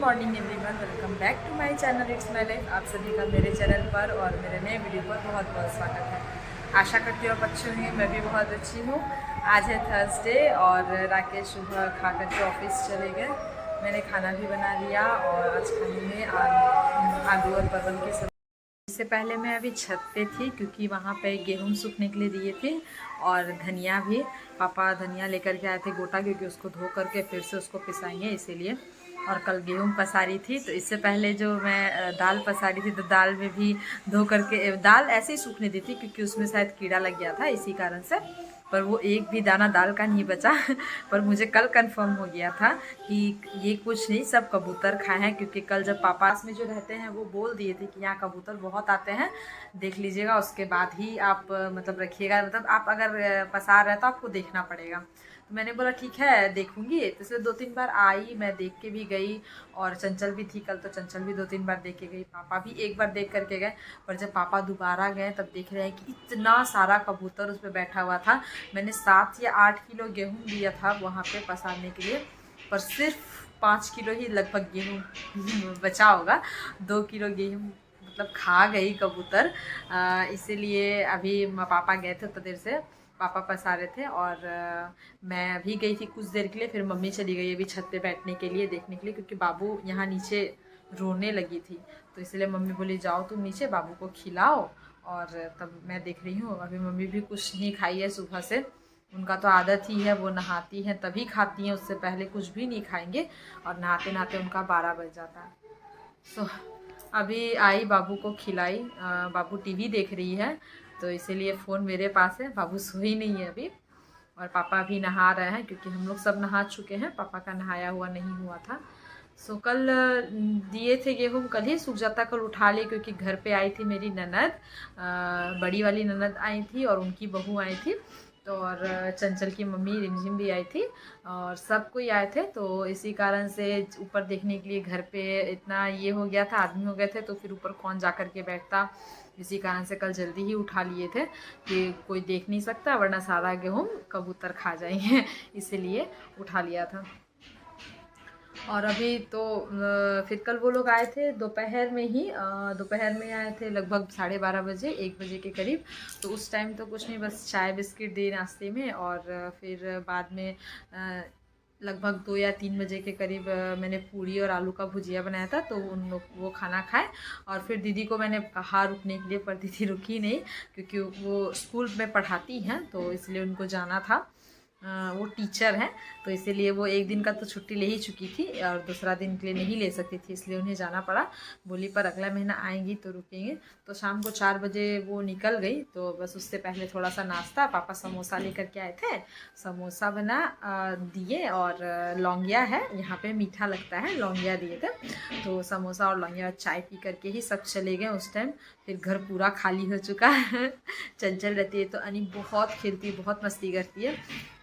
Morning everyone, welcome back to my channel it's my life. आप सभी का मेरे चैनल पर और मेरे नए वीडियो पर बहुत बहुत स्वागत है। आशा करती हूँ आप अच्छे होंगे, मैं भी बहुत अच्छी हूँ। आज है थर्सडे और राकेश सुबह खा कर के ऑफिस चले गए। मैंने खाना भी बना लिया और आज खाने में आलू और परवल की सब्जी। इससे पहले मैं अभी छत पे थी क्योंकि वहाँ पे गेहूँ सूखने के लिए दिए थे और धनिया भी। पापा धनिया लेकर के आए थे गोटा, क्योंकि उसको धो करके फिर से उसको पिसाएंगे इसीलिए। और कल गेहूँ पसारी थी, तो इससे पहले जो मैं दाल पसारी थी तो दाल में भी धो करके दाल ऐसे ही सूखने दी थी क्योंकि उसमें शायद कीड़ा लग गया था इसी कारण से। पर वो एक भी दाना दाल का नहीं बचा पर मुझे कल कंफर्म हो गया था कि ये कुछ नहीं, सब कबूतर खाए हैं, क्योंकि कल जब पापा में जो रहते हैं वो बोल दिए थे कि यहाँ कबूतर बहुत आते हैं, देख लीजिएगा, उसके बाद ही आप मतलब रखिएगा, मतलब आप अगर पसार रहे तो आपको देखना पड़ेगा। तो मैंने बोला ठीक है देखूंगी। तो इसलिए 2-3 बार आई, मैं देख के भी गई और चंचल भी थी कल, तो चंचल भी 2-3 बार देख के गई, पापा भी एक बार देख करके गए। पर जब पापा दोबारा गए तब देख रहे हैं कि इतना सारा कबूतर उस पर बैठा हुआ था। मैंने 7 या 8 किलो गेहूँ दिया था वहाँ पे पसारने के लिए, पर सिर्फ 5 किलो ही लगभग गेहूँ बचा होगा। 2 किलो गेहूँ मतलब खा गई कबूतर। इसीलिए अभी पापा गए थे तो देर से पापा पसारे थे और मैं अभी गई थी कुछ देर के लिए, फिर मम्मी चली गई अभी छत पे बैठने के लिए, देखने के लिए, क्योंकि बाबू यहाँ नीचे रोने लगी थी। तो इसलिए मम्मी बोली जाओ तुम नीचे बाबू को खिलाओ। और तब मैं देख रही हूँ, अभी मम्मी भी कुछ नहीं खाई है सुबह से। उनका तो आदत ही है, वो नहाती हैं तभी खाती हैं, उससे पहले कुछ भी नहीं खाएंगे। और नहाते नहाते उनका 12 बज जाता है। सो अभी आई, बाबू को खिलाई। बाबू टीवी देख रही है तो इसीलिए फ़ोन मेरे पास है, बाबू सोई नहीं है अभी। और पापा भी नहा रहे हैं क्योंकि हम लोग सब नहा चुके हैं, पापा का नहाया हुआ नहीं हुआ था। सो कल दिए थे गेहूँ, कल ही सूख जाता, कल उठा लिए क्योंकि घर पे आई थी मेरी ननद, बड़ी वाली ननद आई थी और उनकी बहू आई थी, तो और चंचल की मम्मी रिमझिम भी आई थी और सब कोई आए थे। तो इसी कारण से ऊपर देखने के लिए घर पे इतना ये हो गया था, आदमी हो गए थे, तो फिर ऊपर कौन जा कर के बैठता। इसी कारण से कल जल्दी ही उठा लिए थे कि कोई देख नहीं सकता वरना सारा गेहूँ कबूतर खा जाएंगे इसीलिए उठा लिया था। और अभी तो फिर कल वो लोग आए थे दोपहर में ही, दोपहर में आए थे लगभग 12:30 बजे 1 बजे के करीब। तो उस टाइम तो कुछ नहीं, बस चाय बिस्किट दी नाश्ते में, और फिर बाद में लगभग 2 या 3 बजे के करीब मैंने पूरी और आलू का भुजिया बनाया था, तो उन लोग वो खाना खाए। और फिर दीदी को मैंने कहा रुकने के लिए, पर दीदी रुकी नहीं क्योंकि वो स्कूल में पढ़ाती हैं तो इसलिए उनको जाना था। वो टीचर हैं तो इसीलिए वो एक दिन का तो छुट्टी ले ही चुकी थी और दूसरा दिन के लिए नहीं ले सकती थी, इसलिए उन्हें जाना पड़ा। बोली पर अगला महीना आएंगी तो रुकेंगे। तो शाम को 4 बजे वो निकल गई, तो बस उससे पहले थोड़ा सा नाश्ता, पापा समोसा लेकर के आए थे, समोसा बना दिए, और लौंगिया है यहाँ पे मीठा लगता है, लौंगिया दिए थे। तो समोसा और लौंगिया चाय पी करके ही सब चले गए उस टाइम। फिर घर पूरा खाली हो चुका है चंचल रहती है तो अनी बहुत खेलती है, बहुत मस्ती करती है।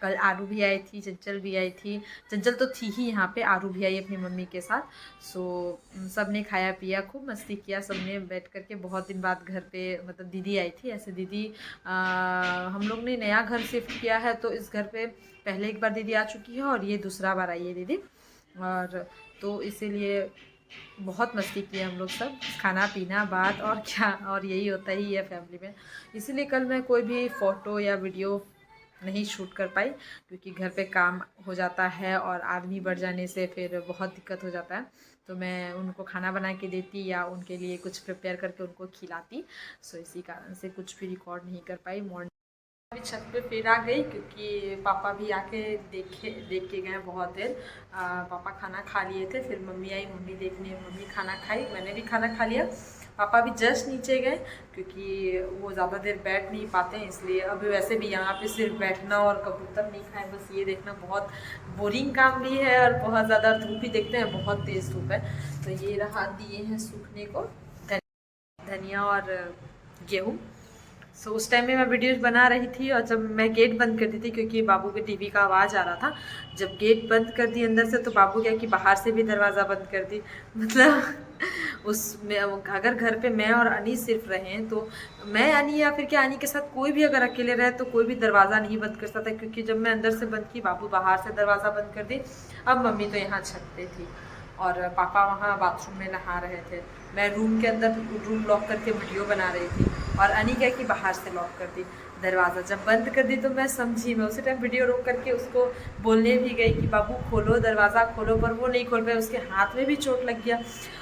कल आरू भी आई थी, चंचल भी आई थी, चंचल तो थी ही यहाँ पे, आरू भी आई अपनी मम्मी के साथ। सो सब ने खाया पिया, खूब मस्ती किया, सब ने बैठ करके। बहुत दिन बाद घर पे मतलब दीदी आई थी, ऐसे दीदी हम लोग ने नया घर शिफ्ट किया है तो इस घर पे पहले एक बार दीदी आ चुकी है और ये दूसरा बार आई है दीदी। और तो इसीलिए बहुत मस्ती की हम लोग सब, खाना पीना बात और क्या, और यही होता ही है फैमिली में। इसीलिए कल मैं कोई भी फ़ोटो या वीडियो नहीं शूट कर पाई क्योंकि घर पे काम हो जाता है और आदमी बढ़ जाने से फिर बहुत दिक्कत हो जाता है। तो मैं उनको खाना बना के देती या उनके लिए कुछ प्रिपेयर करके उनको खिलाती। सो इसी कारण से कुछ भी रिकॉर्ड नहीं कर पाई। मॉर्निंग अभी छत पे फिर आ गई क्योंकि पापा भी आके देख के गए बहुत देर। पापा खाना खा लिए थे, फिर मम्मी आई, मम्मी देखने, मम्मी खाना खाई, मैंने भी खाना खा लिया। पापा भी जस्ट नीचे गए क्योंकि वो ज़्यादा देर बैठ नहीं पाते हैं, इसलिए अभी वैसे भी यहाँ पे सिर्फ बैठना और कबूतर नहीं खाए बस ये देखना बहुत बोरिंग काम भी है, और बहुत ज़्यादा धूप भी देखते हैं, बहुत तेज़ धूप है। तो ये रहा दिए हैं सूखने को धनिया और गेहूँ। सो उस टाइम में मैं वीडियोज बना रही थी और जब मैं गेट बंद कर दी थी क्योंकि बाबू के टीवी का आवाज़ आ रहा था। जब गेट बंद कर दी अंदर से तो बाबू क्या कि बाहर से भी दरवाज़ा बंद कर दी, मतलब उसमें अगर घर पे मैं और अनी सिर्फ रहें तो मैं अनी या फिर क्या अनी के साथ कोई भी अगर अकेले रहे तो कोई भी दरवाज़ा नहीं बंद कर सकता, क्योंकि जब मैं अंदर से बंद की बाबू बाहर से दरवाज़ा बंद कर दी। अब मम्मी तो यहाँ छत पे थी और पापा वहाँ बाथरूम में नहा रहे थे। मैं रूम के अंदर रूम लॉक करके वीडियो बना रही थी और अनिका की बाहर से लॉक कर दी दरवाज़ा। जब बंद कर दी तो मैं समझी, मैं उसी टाइम वीडियो रोक करके उसको बोलने भी गई कि बाबू खोलो दरवाज़ा खोलो, पर वो नहीं खोल पाए, उसके हाथ में भी चोट लग गया।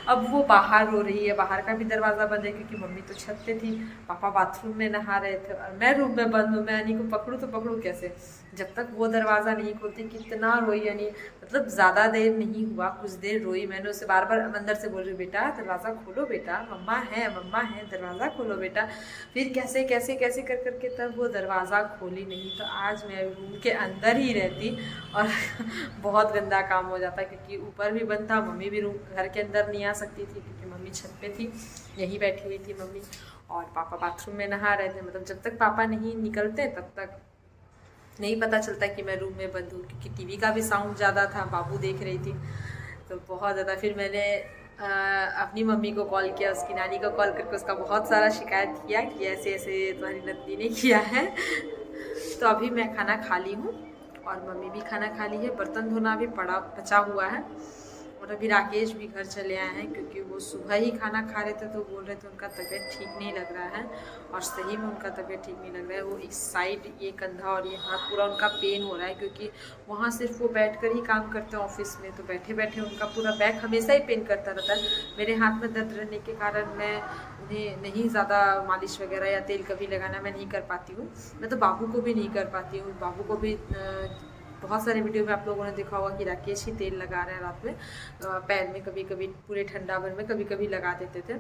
अब वो बाहर रो रही है, बाहर का भी दरवाज़ा बंद है क्योंकि मम्मी तो छत पे थी, पापा बाथरूम में नहा रहे थे और मैं रूम में बंद हूँ। मैं अनी को पकड़ूँ तो पकड़ूँ कैसे जब तक वो दरवाज़ा नहीं खोलती। कितना रोई अनी, मतलब ज़्यादा देर नहीं हुआ, कुछ देर रोई। मैंने उसे बार बार अंदर से बोल रही बेटा दरवाज़ा खोलो बेटा, मम्मा है दरवाज़ा खोलो बेटा। फिर कैसे कैसे कैसे कर करके तब वो दरवाज़ा खोली नहीं तो आज मैं रूम के अंदर ही रहती और बहुत गंदा काम हो जाता क्योंकि ऊपर भी बंद था, मम्मी भी रूम घर के अंदर नहीं आ सकती थी क्योंकि मम्मी छत पे थी, यहीं बैठी हुई थी मम्मी और पापा बाथरूम में नहा रहे थे। मतलब जब तक पापा नहीं निकलते तब तक नहीं पता चलता कि मैं रूम में बंद हूँ क्योंकि टीवी का भी साउंड ज़्यादा था, बाबू देख रही थी तो बहुत ज़्यादा। फिर मैंने अपनी मम्मी को कॉल किया, उसकी नानी को कॉल करके उसका बहुत सारा शिकायत किया कि ऐसे ऐसे तुम्हारी नतनी ने किया है। तो अभी मैं खाना खा ली हूँ और मम्मी भी खाना खा ली है, बर्तन धोना भी बचा हुआ है। और अभी राकेश भी घर चले आए हैं क्योंकि वो सुबह ही खाना खा रहे थे तो बोल रहे थे उनका तबीयत ठीक नहीं लग रहा है और सही में उनका तबीयत ठीक नहीं लग रहा है। वो इस साइड ये कंधा और ये हाथ पूरा उनका पेन हो रहा है क्योंकि वहाँ सिर्फ वो बैठकर ही काम करते हैं ऑफिस में, तो बैठे बैठे उनका पूरा बैक हमेशा ही पेन करता रहता है। मेरे हाथ में दर्द रहने के कारण मैं उन्हें नहीं ज़्यादा मालिश वगैरह या तेल कभी लगाना मैं नहीं कर पाती हूँ। मैं तो बाबू को भी नहीं कर पाती हूँ। बाबू को भी बहुत सारे वीडियो में आप लोगों ने देखा होगा कि राकेश ही तेल लगा रहे हैं रात में पैर में, कभी कभी पूरे ठंडा भर में कभी कभी लगा देते थे,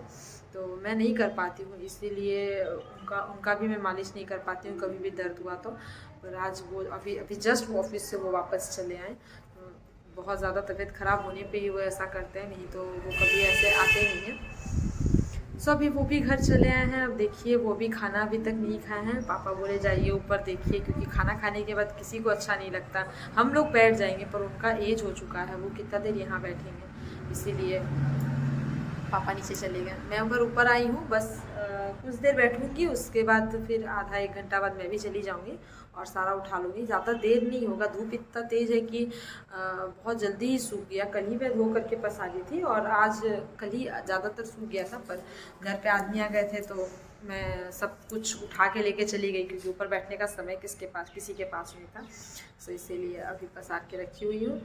तो मैं नहीं कर पाती हूँ इसीलिए उनका भी मैं मालिश नहीं कर पाती हूँ कभी भी दर्द हुआ तो। और आज वो अभी जस्ट वो ऑफिस से वो वापस चले आए। बहुत ज़्यादा तबीयत ख़राब होने पे ही वो ऐसा करते हैं, नहीं तो वो कभी ऐसे आते नहीं हैं। सो अभी वो भी घर चले आए हैं। अब देखिए वो भी खाना अभी तक नहीं खाए हैं। पापा बोले जाइए ऊपर देखिए क्योंकि खाना खाने के बाद किसी को अच्छा नहीं लगता। हम लोग बैठ जाएंगे पर उनका एज हो चुका है, वो कितना देर यहाँ बैठेंगे, इसीलिए पापा नीचे चले गए। मैं ऊपर आई हूँ, बस कुछ देर बैठूँगी, उसके बाद फिर आधा एक घंटा बाद मैं भी चली जाऊँगी और सारा उठा लूँगी। ज़्यादा देर नहीं होगा, धूप इतना तेज़ है कि बहुत जल्दी ही सूख गया। कल ही मैं धो करके पसा दी थी और आज कल ही ज़्यादातर सूख गया था, पर घर पे आदमी आ गए थे तो मैं सब कुछ उठा के लेके चली गई क्योंकि ऊपर बैठने का समय किसी के पास नहीं था। सो इसीलिए अभी पसा के रखी हुई हूँ।